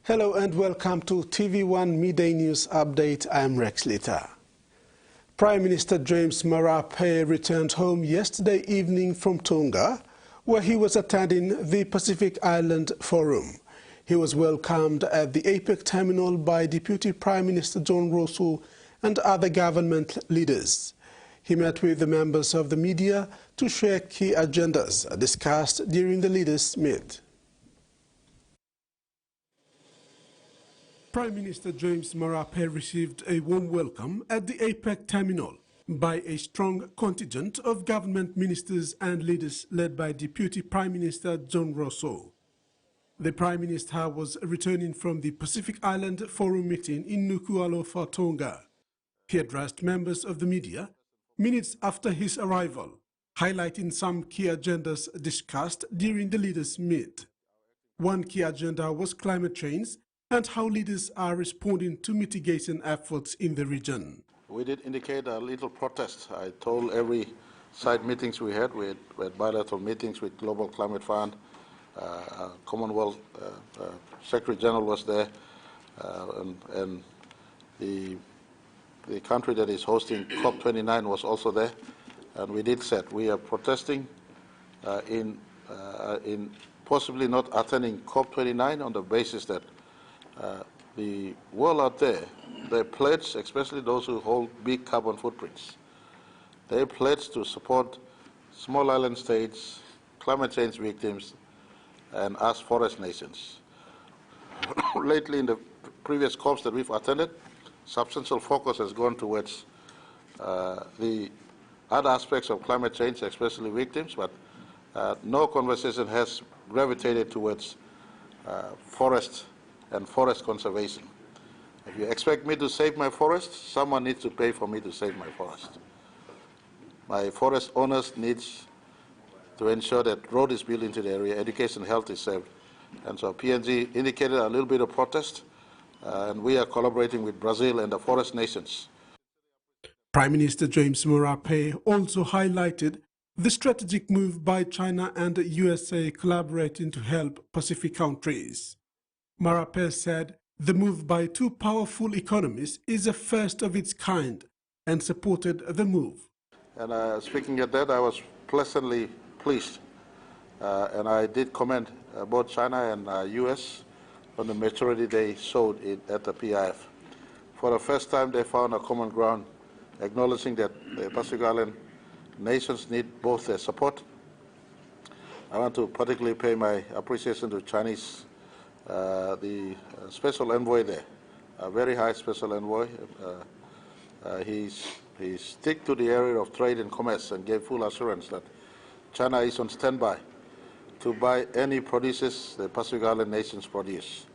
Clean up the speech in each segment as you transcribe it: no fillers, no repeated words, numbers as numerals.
Hello and welcome to TV1 Midday News Update. I'm Rex Litter. Prime Minister James Marape returned home yesterday evening from Tonga, where he was attending the Pacific Island Forum. He was welcomed at the APEC terminal by Deputy Prime Minister John Rosso and other government leaders. He met with the members of the media to share key agendas discussed during the leaders' meet. Prime Minister James Marape received a warm welcome at the APEC terminal by a strong contingent of government ministers and leaders led by Deputy Prime Minister John Rosso. The Prime Minister was returning from the Pacific Island Forum meeting in Nuku'alofa, Tonga. He addressed members of the media minutes after his arrival, highlighting some key agendas discussed during the leaders' meet. One key agenda was climate change and how leaders are responding to mitigation efforts in the region. We did indicate a little protest. I told every side meetings we had bilateral meetings with Global Climate Fund, Commonwealth Secretary General was there, and the country that is hosting COP29 was also there, and we did said we are protesting in possibly not attending COP29 on the basis that the world out there, they pledge, especially those who hold big carbon footprints, they pledge to support small island states, climate change victims, and us forest nations. Lately, in the previous COPs that we've attended, substantial focus has gone towards the other aspects of climate change, especially victims, but no conversation has gravitated towards forest and forest conservation. If you expect me to save my forest, someone needs to pay for me to save my forest. My forest owners need to ensure that road is built into the area, education, health is saved. And so PNG indicated a little bit of protest, and we are collaborating with Brazil and the forest nations. Prime Minister James Marape also highlighted the strategic move by China and the USA collaborating to help Pacific countries. Marape said the move by two powerful economies is a first of its kind and supported the move. And speaking at that, I was pleasantly pleased, and I did commend both China and US on the maturity they showed at the PIF. For the first time, they found a common ground, acknowledging that the Pacific Island nations need both their support. I want to particularly pay my appreciation to Chinese, the special envoy there, a very high special envoy. He stick to the area of trade and commerce and gave full assurance that China is on standby to buy any produces the Pacific Island nations produce.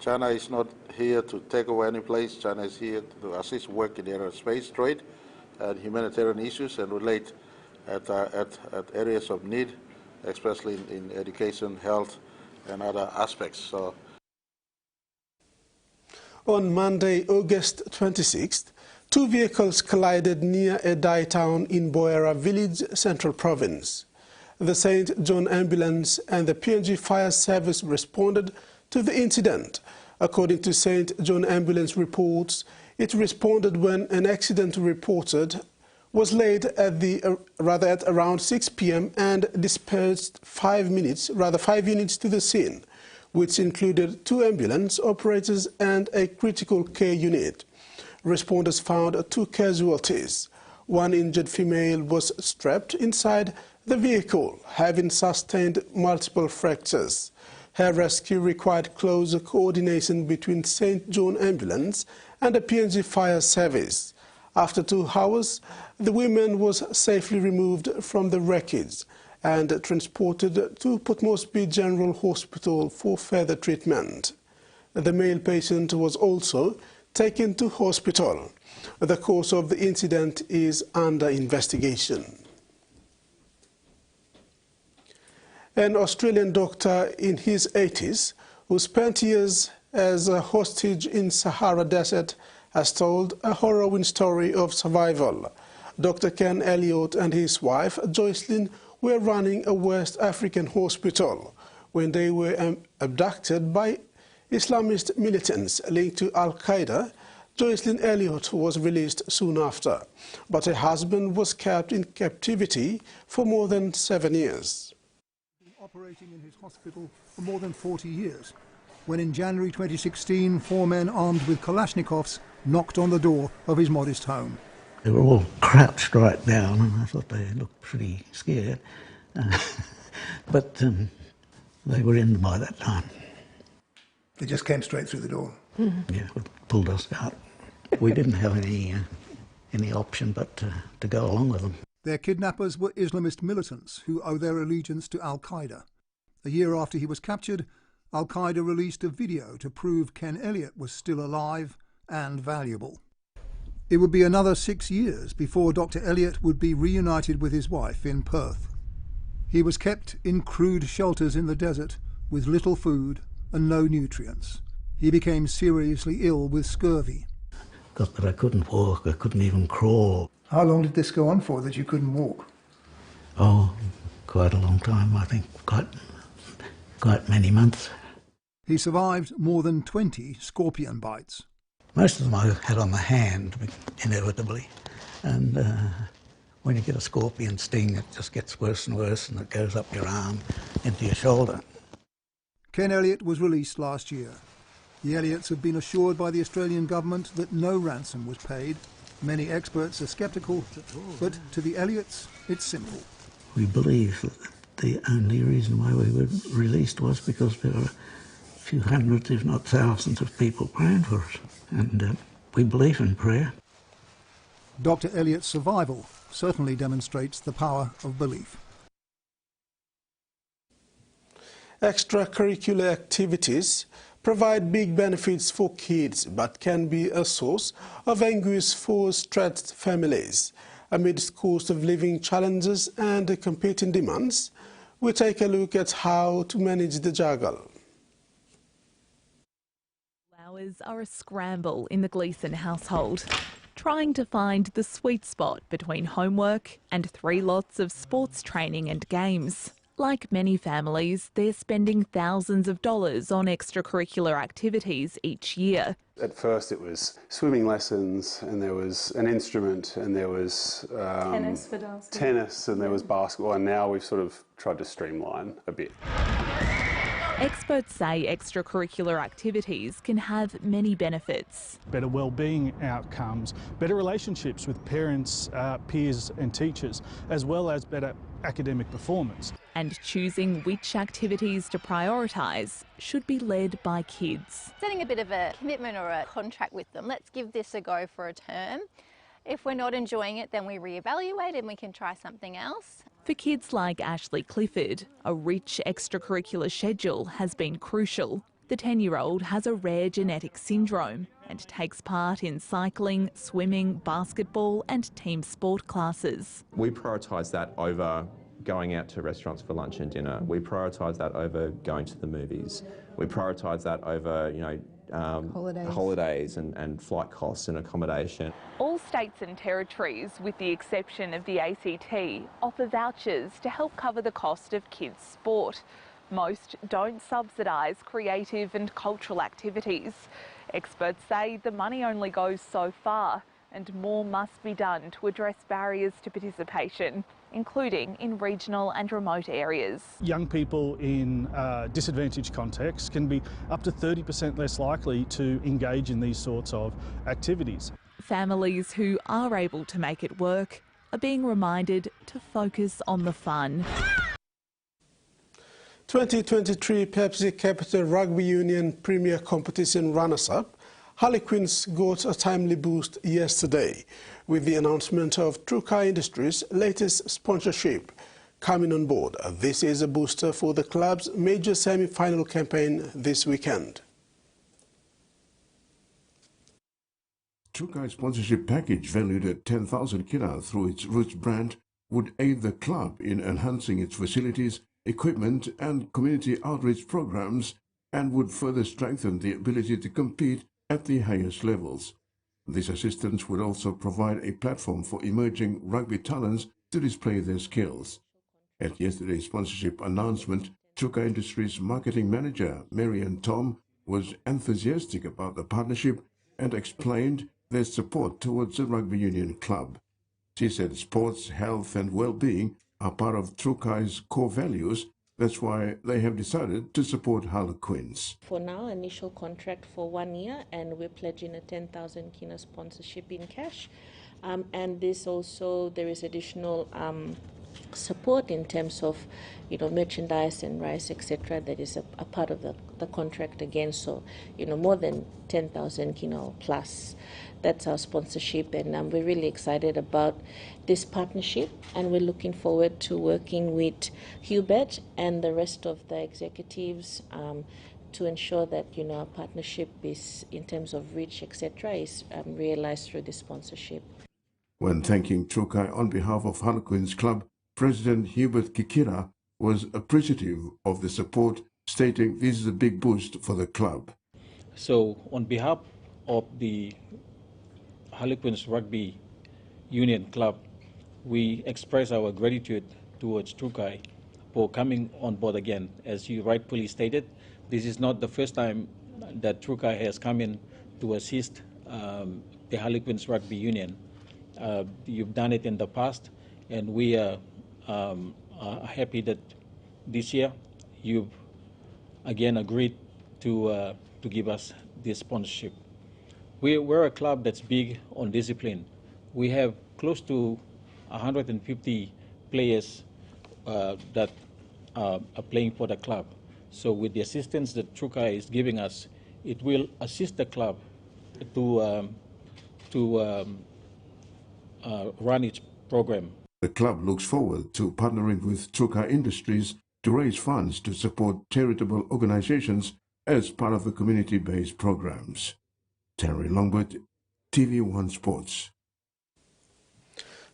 China is not here to take over any place. China is here to assist work in the area of space, trade, and humanitarian issues, and relate at areas of need, especially in education, health, and other aspects. So, on Monday, August 26th, two vehicles collided near a Dai town in Boera Village, Central Province. The St. John Ambulance and the PNG Fire Service responded to the incident. According to St. John Ambulance reports, it responded when an accident reported was laid at around 6 p.m. and dispersed 5 units to the scene, which included 2 ambulance operators and a critical care unit. Responders found 2 casualties. One injured female was strapped inside the vehicle, having sustained multiple fractures. Her rescue required close coordination between St. John Ambulance and the PNG Fire Service. After 2 hours, the woman was safely removed from the wreckage and transported to Port Moresby General Hospital for further treatment. The male patient was also taken to hospital. The cause of the incident is under investigation. An Australian doctor in his 80s who spent years as a hostage in Sahara Desert has told a harrowing story of survival. Dr. Ken Elliott and his wife, Joycelyn, were running a West African hospital when they were abducted by Islamist militants linked to Al-Qaeda, Joycelyn Elliott was released soon after, but her husband was kept in captivity for more than 7 years. Operating in his hospital for more than 40 years, when in January 2016, 4 men armed with Kalashnikovs knocked on the door of his modest home. They were all crouched right down, and I thought they looked pretty scared. But they were in by that time. They just came straight through the door. Yeah, pulled us out. We didn't have any option but to go along with them. Their kidnappers were Islamist militants who owe their allegiance to Al-Qaeda. A year after he was captured, Al-Qaeda released a video to prove Ken Elliott was still alive and valuable. It would be another 6 years before Dr. Elliott would be reunited with his wife in Perth. He was kept in crude shelters in the desert with little food and no nutrients. He became seriously ill with scurvy. Got that I couldn't walk, I couldn't even crawl. How long did this go on for, that you couldn't walk? Oh, quite a long time, I think, quite many months. He survived more than 20 scorpion bites. Most of them I had on the hand, inevitably, and when you get a scorpion sting, it just gets worse and worse, and it goes up your arm into your shoulder. Ken Elliott was released last year. The Elliots have been assured by the Australian government that no ransom was paid. Many experts are sceptical, but to the Elliots, it's simple. We believe that the only reason why we were released was because there were a few hundreds, if not thousands, of people praying for us. And we believe in prayer. Dr. Elliott's survival certainly demonstrates the power of belief. Extracurricular activities provide big benefits for kids but can be a source of anguish for stressed families. Amidst cost of living challenges and competing demands, we take a look at how to manage the juggle. Hours are a scramble in the Gleeson household, trying to find the sweet spot between homework and 3 lots of sports training and games. Like many families, they're spending thousands of dollars on extracurricular activities each year. At first it was swimming lessons, and there was an instrument, and there was tennis for dancing. Tennis, and there was basketball, and now we've sort of tried to streamline a bit. Experts say extracurricular activities can have many benefits. Better wellbeing outcomes, better relationships with parents, peers and teachers, as well as better academic performance. And choosing which activities to prioritise should be led by kids. Setting a bit of a commitment or a contract with them. Let's give this a go for a term. If we're not enjoying it, then we reevaluate and we can try something else. For kids like Ashley Clifford, a rich extracurricular schedule has been crucial. The 10-year-old has a rare genetic syndrome and takes part in cycling, swimming, basketball and team sport classes. We prioritise that over going out to restaurants for lunch and dinner. We prioritise that over going to the movies. We prioritise that over, holidays and flight costs and accommodation. All states and territories, with the exception of the ACT, offer vouchers to help cover the cost of kids' sport. Most don't subsidise creative and cultural activities. Experts say the money only goes so far and more must be done to address barriers to participation, including in regional and remote areas. Young people in disadvantaged contexts can be up to 30% less likely to engage in these sorts of activities. Families who are able to make it work are being reminded to focus on the fun. 2023 Pepsi Capital Rugby Union Premier Competition runners-up, Harlequins got a timely boost yesterday with the announcement of Trukai Industries' latest sponsorship coming on board. This is a booster for the club's major semi-final campaign this weekend. Trukai's sponsorship package, valued at 10,000 kina through its Roots brand, would aid the club in enhancing its facilities, equipment and community outreach programs, and would further strengthen the ability to compete at the highest levels. This assistance would also provide a platform for emerging rugby talents to display their skills. At yesterday's sponsorship announcement, Trukai Industries marketing manager Marian Tom was enthusiastic about the partnership and explained their support towards the rugby union club. She said sports, health and well-being are part of Trukai's core values. That's why they have decided to support Harlequins. For now, initial contract for 1 year, and we're pledging a 10,000 kina sponsorship in cash. And this also, there is additional support in terms of, merchandise and rice, etc. That is a part of the contract again. So, more than 10,000 kina plus. That's our sponsorship, and we're really excited about this partnership, and we're looking forward to working with Hubert and the rest of the executives to ensure that our partnership is, in terms of reach, etc., is realized through this sponsorship. When thanking Trukai on behalf of Harlequins Club, President Hubert Kikira was appreciative of the support, stating this is a big boost for the club. So, on behalf of the Harlequins Rugby Union Club, we express our gratitude towards Trukai for coming on board again. As you rightfully stated, this is not the first time that Trukai has come in to assist the Harlequins Rugby Union. You've done it in the past, and we are happy that this year you've again agreed to give us this sponsorship. We're a club that's big on discipline. We have close to 150 players that are playing for the club. So with the assistance that Trukai is giving us, it will assist the club to run its program. The club looks forward to partnering with Trukai Industries to raise funds to support charitable organizations as part of the community-based programs. Terry Longbert, TVWAN Sports.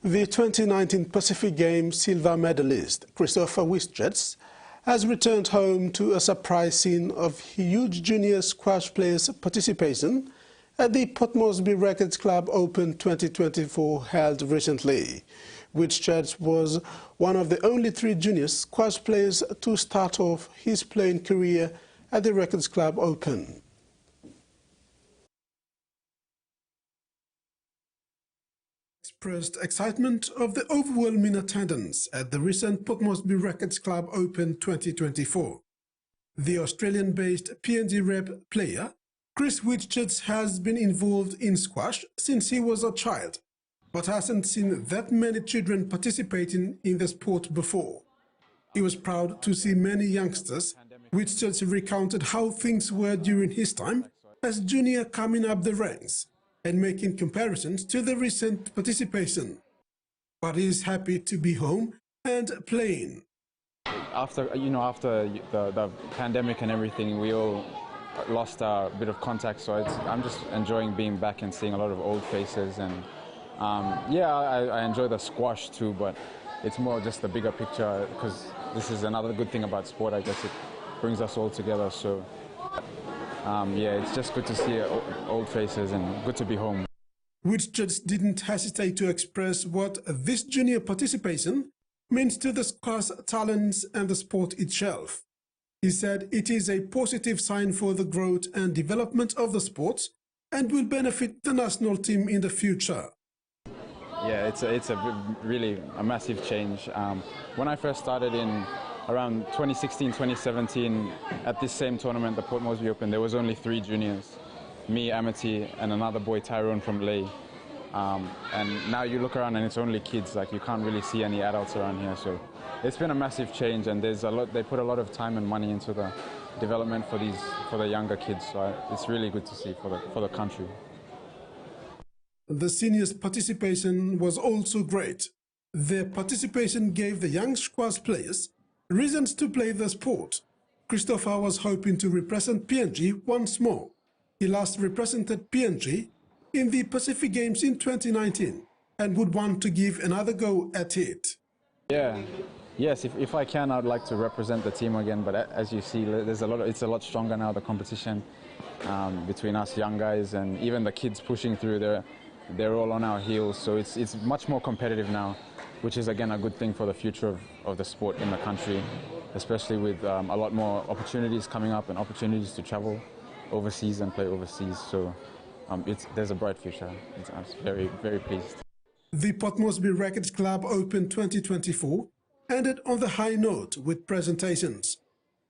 The 2019 Pacific Games silver medalist Christopher Wistrets has returned home to a surprise scene of huge junior squash players' participation at the Port Moresby Racquets Club Open 2024 held recently. Wistrets was one of the only 3 junior squash players to start off his playing career at the Racquets Club Open. Expressed excitement of the overwhelming attendance at the recent Port Moresby Racquets Club Open 2024. The Australian-based PNG rep player Chris Wistrets has been involved in squash since he was a child, but hasn't seen that many children participating in the sport before. He was proud to see many youngsters. Wistrets recounted how things were during his time as junior coming up the ranks and making comparisons to the recent participation. But he is happy to be home and playing. After the pandemic and everything, we all lost a bit of contact, so I'm just enjoying being back and seeing a lot of old faces. And I enjoy the squash too, but it's more just the bigger picture, because this is another good thing about sport. I guess it brings us all together. So it's just good to see old faces and good to be home. Wistrets didn't hesitate to express what this junior participation means to the squash talents and the sport itself. He said it is a positive sign for the growth and development of the sport and will benefit the national team in the future. Yeah, it's really a massive change. When I first started in around 2016, 2017, at this same tournament, the Port Moresby Open, there was only 3 juniors, me, Amity, and another boy, Tyrone from Ley. And now you look around and it's only kids, like you can't really see any adults around here. So it's been a massive change, and there's a lot. They put a lot of time and money into the development for the younger kids. So it's really good to see for the country. The seniors' participation was also great. Their participation gave the young squash players reasons to play the sport. Christopher was hoping to represent PNG once more. He last represented PNG in the Pacific Games in 2019 and would want to give another go at it. Yes, if I can, I'd like to represent the team again, but as you see, it's a lot stronger now, the competition between us young guys and even the kids pushing through. They're all on our heels, so it's much more competitive now, which is again a good thing for the future of the sport in the country, especially with a lot more opportunities coming up and opportunities to travel. overseas and play overseas. So there's a bright future. I'm very, very pleased. The Port Moresby Rackets Club Open 2024 ended on the high note with presentations.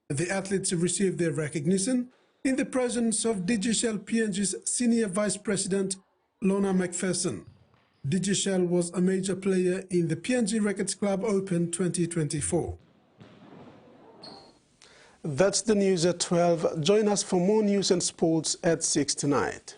The athletes received their recognition in the presence of Digishell PNG's Senior Vice President, Lorna McPherson. Digishell was a major player in the PNG Rackets Club Open 2024. That's the news at 12. Join us for more news and sports at 6 tonight.